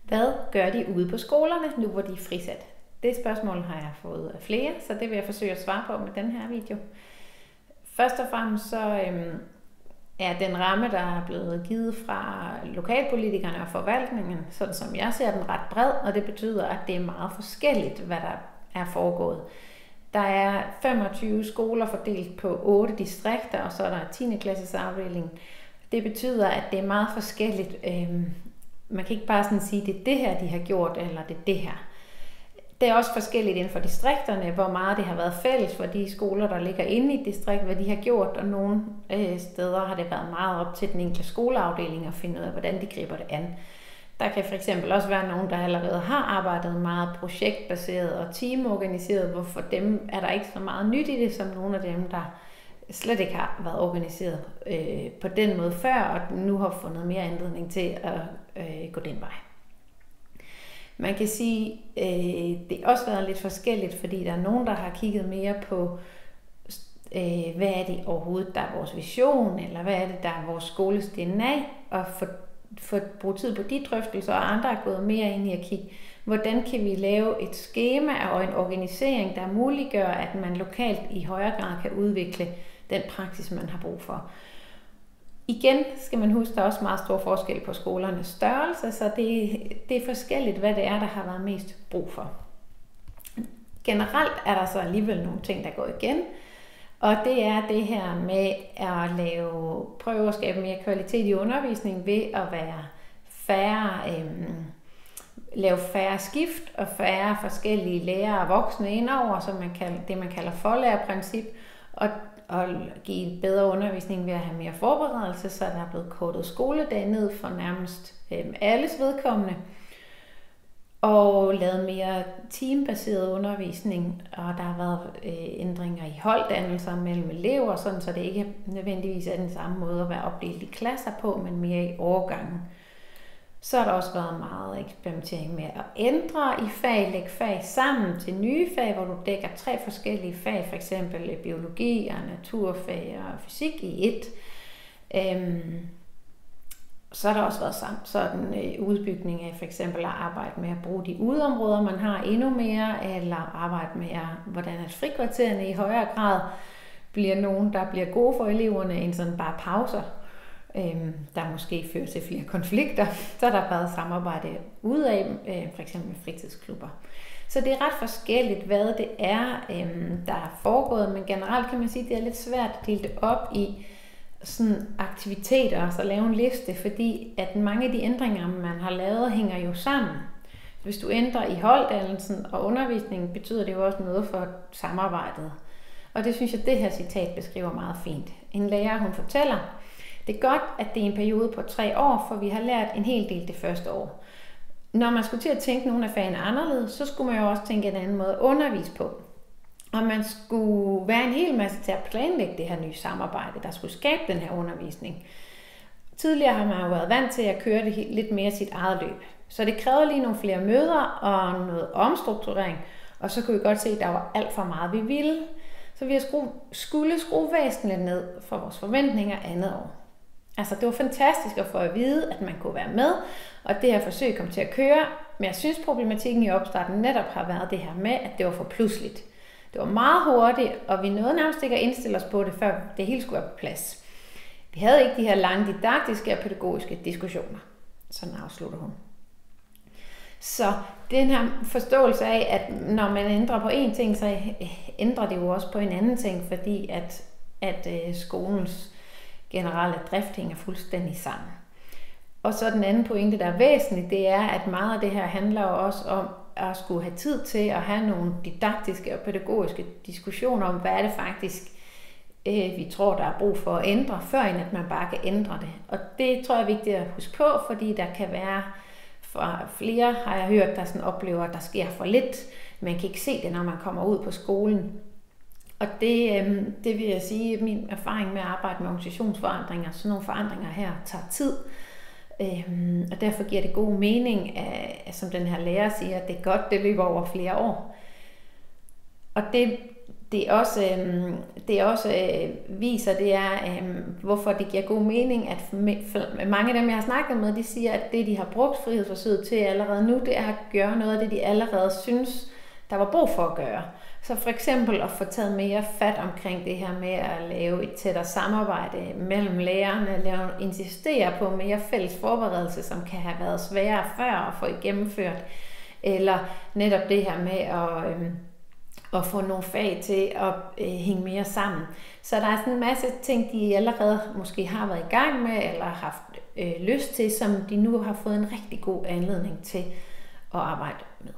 Hvad gør de ude på skolerne, nu hvor de er frisat? Det spørgsmål har jeg fået af flere, så det vil jeg forsøge at svare på med den her video. Først og fremmest så er den ramme, der er blevet givet fra lokalpolitikerne og forvaltningen, sådan som jeg ser den, ret bred, og det betyder, at det er meget forskelligt, hvad der er foregået. Der er 25 skoler fordelt på 8 distrikter, og så er der 10. klasses afdeling. Det betyder, at det er meget forskelligt. Man kan ikke bare sådan sige, at det er det her, de har gjort, eller det er det her. Det er også forskelligt inden for distrikterne, hvor meget det har været fælles for de skoler, der ligger inde i et distrikt, hvad de har gjort, og nogle steder har det været meget op til den enkelte skoleafdeling at finde ud af, hvordan de griber det an. Der kan for eksempel også være nogen, der allerede har arbejdet meget projektbaseret og teamorganiseret, hvor for dem er der ikke så meget nyt i det, som nogle af dem, der slet ikke har været organiseret på den måde før, og nu har fundet mere anledning til at gå den vej. Man kan sige, det har også været lidt forskelligt, fordi der er nogen, der har kigget mere på, hvad er det overhovedet, der er vores vision, eller hvad er det, der er vores skoles DNA, og få brugt tid på de drøftelser, og andre er gået mere ind i at kigge, hvordan kan vi lave et skema og en organisering, der muliggør, at man lokalt i højere grad kan udvikle den praksis, man har brug for. Igen skal man huske, der er også meget stor forskel på skolernes størrelse, så det er forskelligt, hvad det er, der har været mest brug for. Generelt er der så alligevel nogle ting, der går igen, og det er det her med at prøve at skabe mere kvalitet i undervisningen ved at lave færre skift og færre forskellige lærere og voksne indover, som man kalder forlærerprincip, og give bedre undervisning ved at have mere forberedelse, så der er blevet kortet skoledag ned for nærmest alles vedkommende, og lavet mere teambaseret undervisning, og der har været ændringer i holddannelser mellem elever, sådan så det ikke nødvendigvis er den samme måde at være opdelt i klasser på, men mere i årgangen. Så har der også været meget eksperimentering med at ændre i fag, lægge fag sammen til nye fag, hvor du dækker 3 forskellige fag, f.eks. biologi og naturfag og fysik i et. Så har der også været sådan udbygning af f.eks. at arbejde med at bruge de udeområder, man har endnu mere, eller arbejde med, hvordan at frikvartererne i højere grad bliver nogen, der bliver gode for eleverne, end sådan bare pauser, der måske fører til flere konflikter. Så har der været samarbejde ud af f.eks. fritidsklubber. Så det er ret forskelligt, hvad det er, der er foregået, men generelt kan man sige, at det er lidt svært at dele det op i sådan aktiviteter, og så lave en liste, fordi at mange af de ændringer, man har lavet, hænger jo sammen. Hvis du ændrer i holddannelsen og undervisningen, betyder det jo også noget for samarbejdet. Og det synes jeg, det her citat beskriver meget fint. En lærer, hun fortæller, det er godt, at det er en periode på 3 år, for vi har lært en hel del det første år. Når man skulle til at tænke nogle af fagene anderledes, så skulle man jo også tænke en anden måde at undervise på. Og man skulle være en hel masse til at planlægge det her nye samarbejde, der skulle skabe den her undervisning. Tidligere har man jo været vant til at køre det lidt mere sit eget løb. Så det krævede lige nogle flere møder og noget omstrukturering, og så kunne vi godt se, at der var alt for meget, vi ville. Så vi skulle skrue væsentligt ned for vores forventninger andet år. Altså det var fantastisk at få at vide, at man kunne være med, og det her forsøg kom til at køre, men jeg synes problematikken i opstarten netop har været det her med, at det var for pludseligt. Det var meget hurtigt, og vi nåede nærmest ikke at indstille os på det, før det hele skulle være på plads. Vi havde ikke de her lange didaktiske og pædagogiske diskussioner. Sådan afslutter hun. Så den her forståelse af, at når man ændrer på en ting, så ændrer det jo også på en anden ting, fordi at skolens generelle drift hænger fuldstændig sammen. Og så den anden pointe, der er væsentlig, det er, at meget af det her handler jo også om at skulle have tid til at have nogle didaktiske og pædagogiske diskussioner om, hvad er det faktisk, vi tror, der er brug for at ændre, før at man bare kan ændre det. Og det tror jeg er vigtigt at huske på, fordi der kan være, fra flere har jeg hørt, der sådan oplever, at der sker for lidt. Man kan ikke se det, når man kommer ud på skolen. Og det vil jeg sige, min erfaring med at arbejde med organisationsforandringer, sådan nogle forandringer her, tager tid. Og derfor giver det god mening, som den her lærer siger, at det er godt, det løber over flere år. Og det det også viser, det er, hvorfor det giver god mening, at mange af dem, jeg har snakket med, de siger, at det, de har brugt frihedsforsøget til allerede nu, det er at gøre noget af det, de allerede synes, der var brug for at gøre. Så for eksempel at få taget mere fat omkring det her med at lave et tættere samarbejde mellem lærerne, insistere på mere fælles forberedelse, som kan have været sværere før at få gennemført, eller netop det her med at få nogle fag til at hænge mere sammen. Så der er sådan en masse ting, de allerede måske har været i gang med, eller har haft lyst til, som de nu har fået en rigtig god anledning til at arbejde med.